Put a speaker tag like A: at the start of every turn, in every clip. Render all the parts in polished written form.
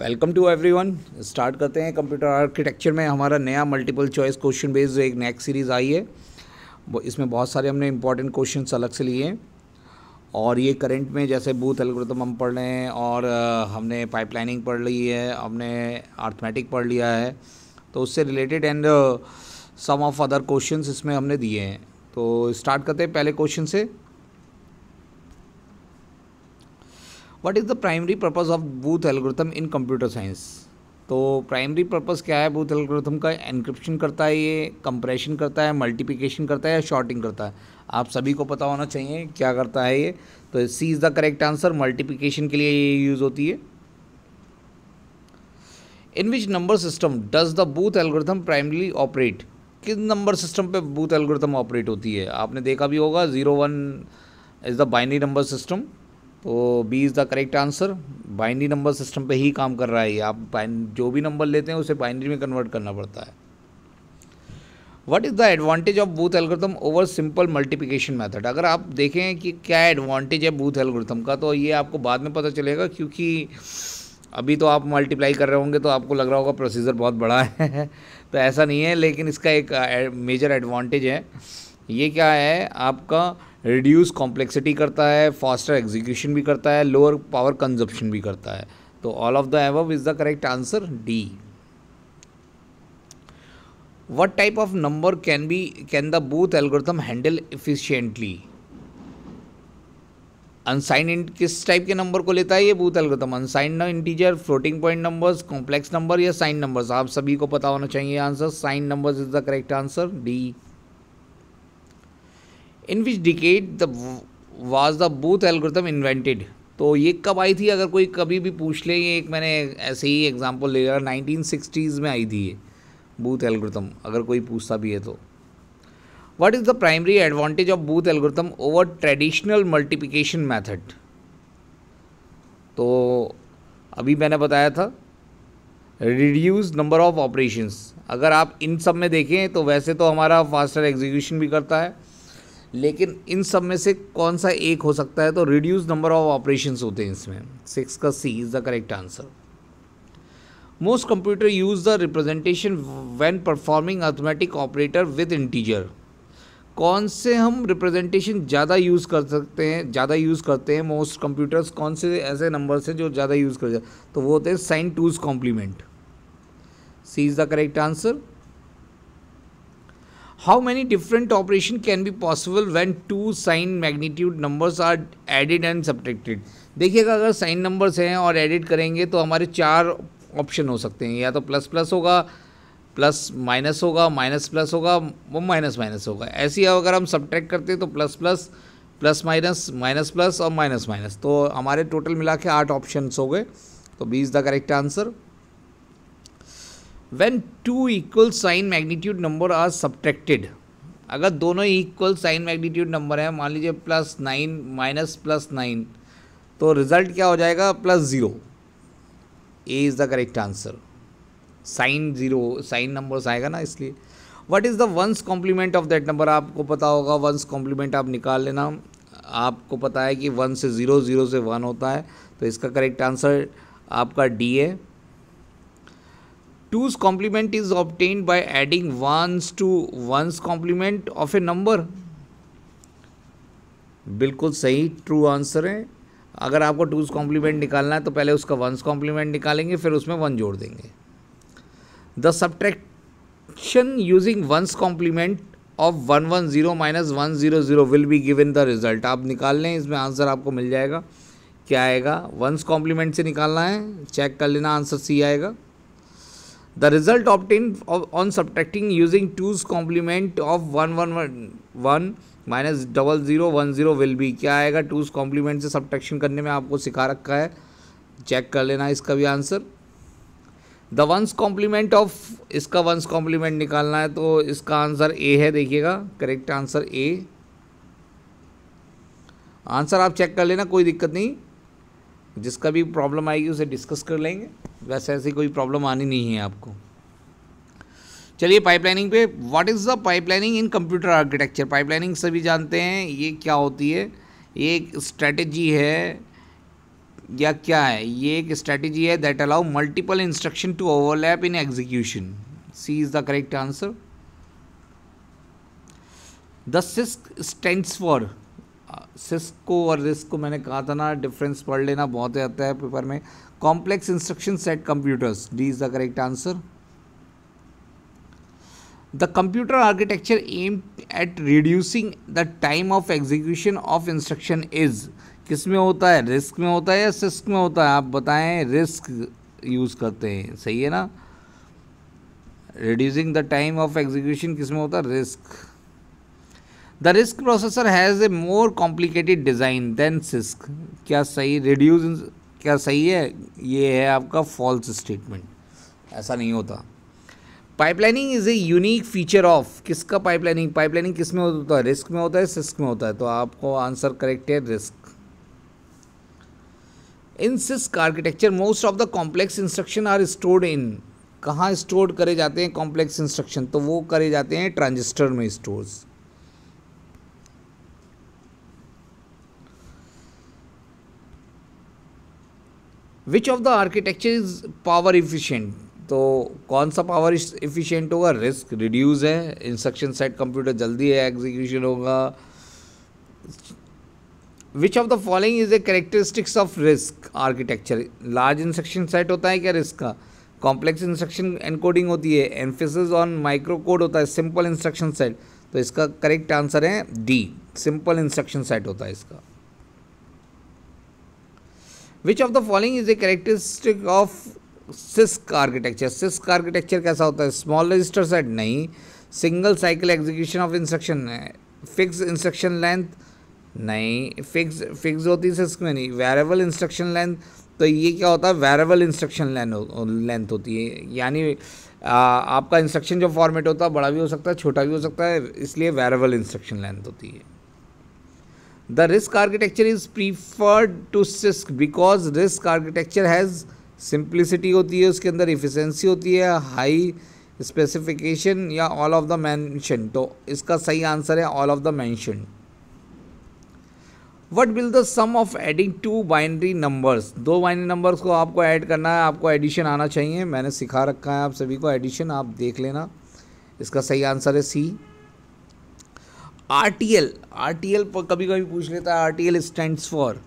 A: Welcome to everyone. Start करते हैं। Computer architecture में हमारा नया मल्टीपल चॉइस क्वेश्चन बेस्ड एक नेक्स्ट सीरीज़ आई है। इसमें बहुत सारे हमने इंपॉर्टेंट क्वेश्चंस अलग से लिए हैं और ये करंट में जैसे बूथ एल्गोरिथम हम पढ़ रहे हैं और हमने पाइपलाइनिंग पढ़ ली है, हमने अर्थमेटिक पढ़ लिया है, तो उससे related and some of other questions इसमें हमने दिए हैं। तो स्टार्ट करते हैं पहले क्वेश्चन से। What is the primary purpose of booth algorithm in computer science. तो प्राइमरी पर्पस क्या है बूथ एल्गोरिथम का? एनक्रिप्शन करता है, ये कंप्रेशन करता है, मल्टीप्लिकेशन करता है या शॉर्टिंग करता है? आप सभी को पता होना चाहिए क्या करता है ये। तो C is the correct answer. Multiplication के लिए ये यूज़ होती है। In which number system does the Booth algorithm primarily operate. किस नंबर सिस्टम पे बूथ एल्गोरिथम ऑपरेट होती है? आपने देखा भी होगा 0-1 is the binary number system. तो B is the correct answer. Binary number system पे ही काम कर रहा है ये। आप जो भी नंबर लेते हैं उसे बाइनरी में कन्वर्ट करना पड़ता है। What is the advantage of booth algorithm over simple multiplication method. अगर आप देखें कि क्या एडवांटेज है बूथ एल्गोरिथम का, तो ये आपको बाद में पता चलेगा, क्योंकि अभी तो आप मल्टीप्लाई कर रहे होंगे तो आपको लग रहा होगा प्रोसीजर बहुत बड़ा है तो ऐसा नहीं है, लेकिन इसका एक मेजर एडवांटेज है। ये क्या है, आपका रिड्यूस कॉम्प्लेक्सिटी करता है, फास्टर एग्जीक्यूशन भी करता है, लोअर पावर कंजप्शन भी करता है। तो all of the above is the correct answer, D. What type of number can the Booth algorithm handle efficiently. Unsigned किस टाइप के नंबर को लेता है ये Booth algorithm? Unsigned integer, floating point numbers, complex number या sign numbers? आप सभी को पता होना चाहिए answer. Sign numbers is the correct answer, D. In which decade was the Booth algorithm invented. तो ये कब आई थी? अगर कोई कभी भी पूछ ले, ये एक मैंने ऐसे ही एग्जांपल ले लिया, 1960s में आई थी ये बूथ एल्गोरिथम, अगर कोई पूछता भी है तो। What is the primary advantage of booth algorithm over traditional multiplication method. तो अभी मैंने बताया था रिड्यूस नंबर ऑफ ऑपरेशंस। अगर आप इन सब में देखें तो वैसे तो हमारा फास्टर एग्जीक्यूशन भी करता है, लेकिन इन सब में से कौन सा एक हो सकता है? तो रिड्यूस नंबर ऑफ ऑपरेशंस होते हैं इसमें। 6 का C is the correct answer. Most computer use the representation when performing arithmetic operator with integer. कौन से हम रिप्रेजेंटेशन ज़्यादा यूज़ कर सकते हैं, ज़्यादा यूज़ करते हैं मोस्ट कंप्यूटर्स? कौन से ऐसे नंबर्स हैं जो ज़्यादा यूज़ करते हैं? तो वो होते हैं sign two's complement. C is the correct answer. How many different operation can be possible when two sign magnitude numbers are added and subtracted? देखिएगा, अगर साइन नंबर्स हैं और एडिट करेंगे तो हमारे 4 ऑप्शन हो सकते हैं। या तो प्लस प्लस होगा, प्लस माइनस होगा, माइनस प्लस होगा, वो माइनस माइनस होगा। ऐसे ही अगर हम सब्ट्रैक्ट करते हैं तो plus plus, plus minus, minus plus और माइनस माइनस। तो हमारे टोटल मिला के 8 ऑप्शन हो गए। तो B is the correct answer. When two equal sign magnitude number are subtracted, अगर दोनों इक्वल साइन मैग्नीट्यूड नंबर है, मान लीजिए +9 माइनस +9, तो रिजल्ट क्या हो जाएगा? +0। A is the correct answer. Sign 0 sign numbers आएगा ना, इसलिए। What is the one's complement of that number? आपको पता होगा, वंस कॉम्प्लीमेंट आप निकाल लेना। आपको पता है कि 1 से 0, 0 से 1 होता है, तो इसका करेक्ट आंसर आपका डी है। 2's complement is obtained by adding 1s to 1's complement of a number। बिल्कुल सही, ट्रू आंसर है। अगर आपको 2's complement निकालना है तो पहले उसका 1's complement निकालेंगे, फिर उसमें 1 जोड़ देंगे। The subtraction using 1's complement of 110 minus 100 will be given the result. आप निकाल लें, इसमें आंसर आपको मिल जाएगा। क्या आएगा? 1's complement से निकालना है, चेक कर लेना, आंसर सी आएगा। The result obtained on subtracting using 2's complement of 111 minus 0010 will be, क्या आएगा? 2's complement से सब्ट्रैक्शन करने में आपको सिखा रखा है, चेक कर लेना इसका भी answer. The ones complement of, इसका ones complement निकालना है, तो इसका आंसर ए है। देखिएगा, करेक्ट आंसर ए। आंसर आप चेक कर लेना, कोई दिक्कत नहीं। जिसका भी प्रॉब्लम आएगी उसे डिस्कस कर लेंगे, वैसे ऐसी कोई प्रॉब्लम आनी नहीं है आपको। चलिए पाइपलाइनिंग पे। What is the pipelining in computer architecture. Pipelining सभी जानते हैं ये क्या होती है। ये एक स्ट्रेटजी है या क्या है? ये एक स्ट्रेटेजी है that allow multiple instruction to overlap in execution. C is the correct answer. The CISC stands for, CISC को और रिस्क को मैंने कहा था ना डिफरेंस पढ़ लेना, बहुत आता है पेपर में। Complex instruction set computers, D is the correct answer. The computer architecture aim at reducing the time of execution of instruction is, किस में होता है? रिस्क में होता है या सिस्क में होता है? आप बताएं। रिस्क यूज़ करते हैं, सही है ना। Reducing the time of execution किस में होता है? RISC. The RISC processor has a more complicated design than CISC, क्या सही? रिड्यूस क्या सही है? ये है आपका फॉल्स स्टेटमेंट, ऐसा नहीं होता। Pipelining is a unique feature of, किसका पाइपलाइनिंग? पाइपलाइनिंग किस में होता है? रिस्क में होता है, सिस्क में होता है? तो आपको आंसर करेक्ट है RISC. In CISC architecture most of the complex instruction are stored in, कहाँ स्टोर करे जाते हैं कॉम्प्लेक्स इंस्ट्रक्शन? तो वो करे जाते हैं ट्रांजिस्टर में stores. Which of the architecture is power efficient, तो कौन सा पावर इफिशिएंट होगा? रिस्क, रिड्यूस है, इंस्ट्रक्शन सेट कंप्यूटर जल्दी है, एग्जीक्यूशन होगा। विच of the following is a characteristics of risk architecture, large instruction set होता है क्या रिस्क का? कॉम्प्लेक्स इंस्ट्रक्शन एनकोडिंग होती है, एम्फेसिस ऑन माइक्रो कोड होता है, सिंपल इंस्ट्रक्शन सेट। तो इसका करेक्ट आंसर है डी, सिंपल इंस्ट्रक्शन सेट होता है इसका। विच of the following is a characteristic of six architecture, six architecture कैसा होता है? स्मॉल रजिस्टर सेट नहीं, single cycle execution of instruction, fix instruction length नहीं, फिक्स होती है सिस्क में नहीं, वेरिएबल इंस्ट्रक्शन लेंथ। तो ये क्या होता है? वेरिएबल इंस्ट्रक्शन लेंथ होती है, यानी आपका इंस्ट्रक्शन जो फॉर्मेट होता है बड़ा भी हो सकता है, छोटा भी हो सकता है, इसलिए वेरिएबल इंस्ट्रक्शन लेंथ होती है। The RISC architecture is preferred to CISC because RISC architecture has simplicity होती है, उसके अंदर इफिशिएंसी होती है, हाई स्पेसिफिकेशन या ऑल ऑफ द मेंशन। तो इसका सही आंसर है all of the mention. What will the sum of adding two binary numbers, दो बाइनरी नंबर्स को आपको ऐड करना है, आपको एडिशन आना चाहिए, मैंने सिखा रखा है आप सभी को एडिशन, आप देख लेना। इसका सही आंसर है सी। RTL, RTL पर कभी कभी पूछ लेता है, RTL स्टैंड्स फॉर,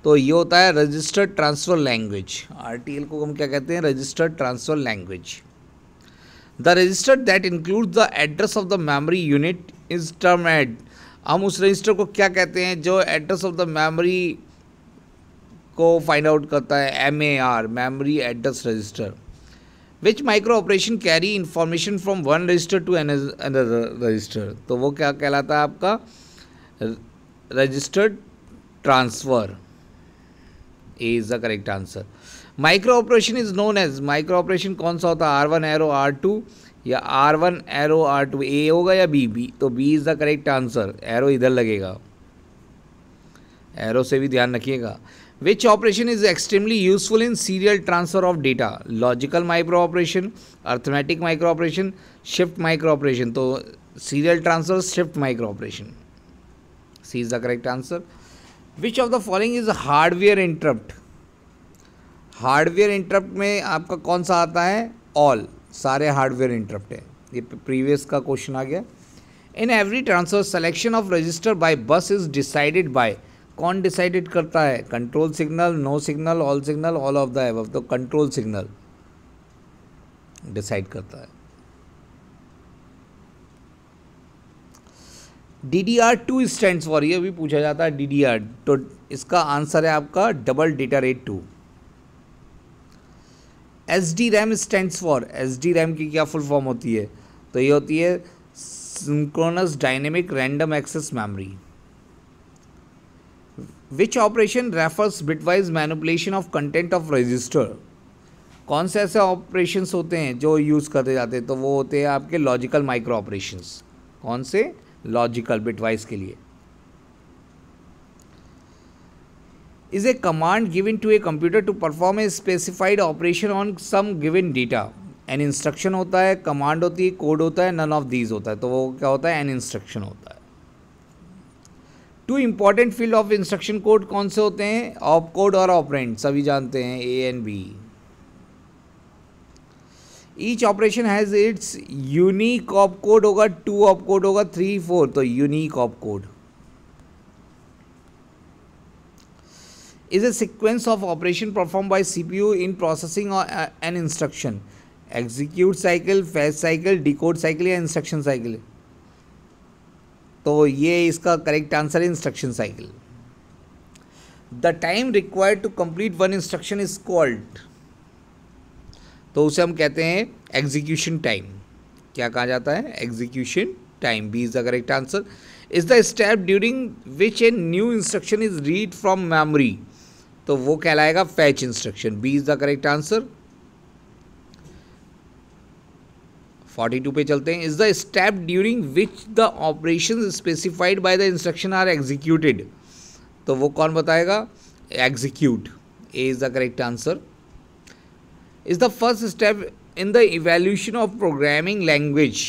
A: तो ये होता है रजिस्टर्ड ट्रांसफ़र लैंग्वेज। RTL को हम क्या कहते हैं? Registered transfer language. The register that include the address of the memory unit is termed, हम उस रजिस्टर को क्या कहते हैं जो एड्रेस ऑफ द मेमोरी को फाइंड आउट करता है? MAR, memory address register. Which micro operation carry information from one register to another register, तो वो क्या कहलाता है आपका? Registered transfer, A is the correct answer. Micro operation is known as, micro operation कौन सा होता है? R1 एरो R2 या R1 एरो R2, ए होगा या बी? तो B is the correct answer, arrow इधर लगेगा, एरो से भी ध्यान रखिएगा। Which operation is extremely useful in serial transfer of data? Logical micro operation, arithmetic micro operation, shift micro operation. तो serial transfer, shift micro operation, C is the correct answer. Which of the following is hardware interrupt, hardware interrupt में आपका कौन सा आता है? All, सारे hardware interrupt है, ये प्रीवियस का क्वेश्चन आ गया। In every transfer selection of register by bus is decided by, कौन डिसाइडेड करता है? Control signal, no signal, all of the above. तो कंट्रोल सिग्नल डिसाइड करता है। DDR2 स्टैंड्स फॉर, ये भी पूछा जाता है DDR, तो इसका आंसर है आपका double data rate 2। SDRAM stands for, SDRAM की क्या फुल फॉर्म होती है? तो ये होती है synchronous dynamic random access memory. Which operation refers bitwise manipulation of content of register, कौन से ऐसे ऑपरेशंस होते हैं जो यूज़ करते जाते हैं? तो वो होते हैं आपके लॉजिकल माइक्रो ऑपरेशंस। कौन से? लॉजिकल, बिटवाइज के लिए। Is a command given to a computer to perform a specified operation on some given data, an instruction होता है, कमांड होती है, कोड होता है, नन ऑफ दीज होता है। तो वो क्या होता है? एन इंस्ट्रक्शन होता है। Two important field of instruction code कौन से होते हैं? ऑप कोड और ऑपरेंड, सभी जानते हैं, A and B. Each operation has its unique op code होगा, 2 ऑप कोड होगा, 3, 4, तो unique op code is a sequence of operation performed by CPU in processing an instruction. Execute cycle, fetch cycle, decode cycle या instruction cycle? तो ये इसका correct answer है instruction cycle. The time required to complete one instruction is called, तो उसे हम कहते हैं एग्जीक्यूशन टाइम। क्या कहा जाता है? Execution time. B is the correct answer. Is the step during which a new instruction is read from memory, तो वो कहलाएगा fetch instruction. B is the correct answer. 42 पे चलते हैं। Is the step during which the operation specified by the instruction are executed, तो वो कौन बताएगा? Execute. A is the correct answer. Is the first step in the evaluation of programming language,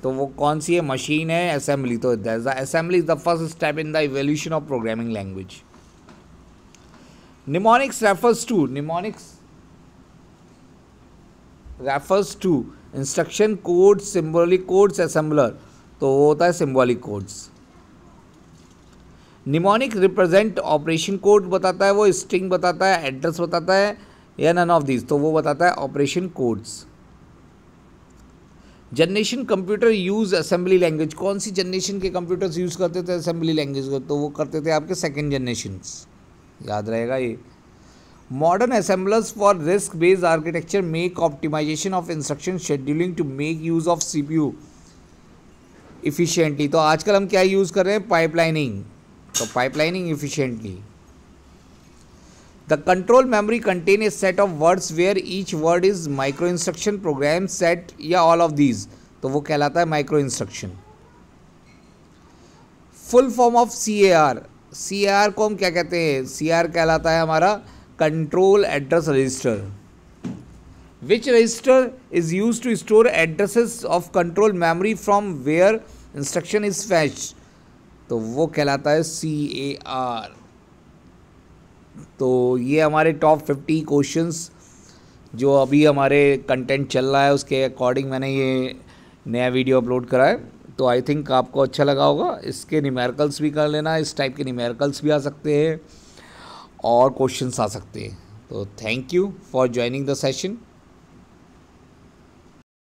A: तो वो कौन सी है? मशीन है, असेंबली। तो assembly is the first step in the evolution of programming language. Mnemonics refers to instruction code, symbolic codes, assembler, तो वो होता है symbolic codes. Mnemonic represent operation code बताता है, वो स्ट्रिंग बताता है, एड्रेस बताता है, या नन ऑफ दीज, तो वो बताता है operation codes. Generation computer use assembly language, कौन सी जनरेशन के कंप्यूटर्स यूज़ करते थे असेंबली लैंग्वेज को? तो वो करते थे आपके सेकेंड जनरेशन्स, याद रहेगा ये। Modern assemblers for RISC based architecture make optimization of instruction scheduling to make use of CPU efficiently, तो आजकल हम क्या यूज़ कर रहे हैं? पाइपलाइनिंग, तो pipelining efficiently. The control memory contain a set of words where each word is micro instruction, program set, या all of these, तो वो कहलाता है micro instruction. Full form of CAR को हम क्या कहते हैं? CAR कहलाता है हमारा control address register. Which register is use to store addresses of control memory from where instruction is fetched, तो वो कहलाता है CAR। तो ये हमारे टॉप 50 क्वेश्चंस जो अभी हमारे कंटेंट चल रहा है उसके अकॉर्डिंग मैंने ये नया वीडियो अपलोड करा है, तो आई थिंक आपको अच्छा लगा होगा। इसके न्यूमेरिकल्स भी कर लेना, इस टाइप के न्यूमेरिकल्स भी आ सकते हैं और क्वेश्चंस आ सकते हैं। तो thank you for joining the session.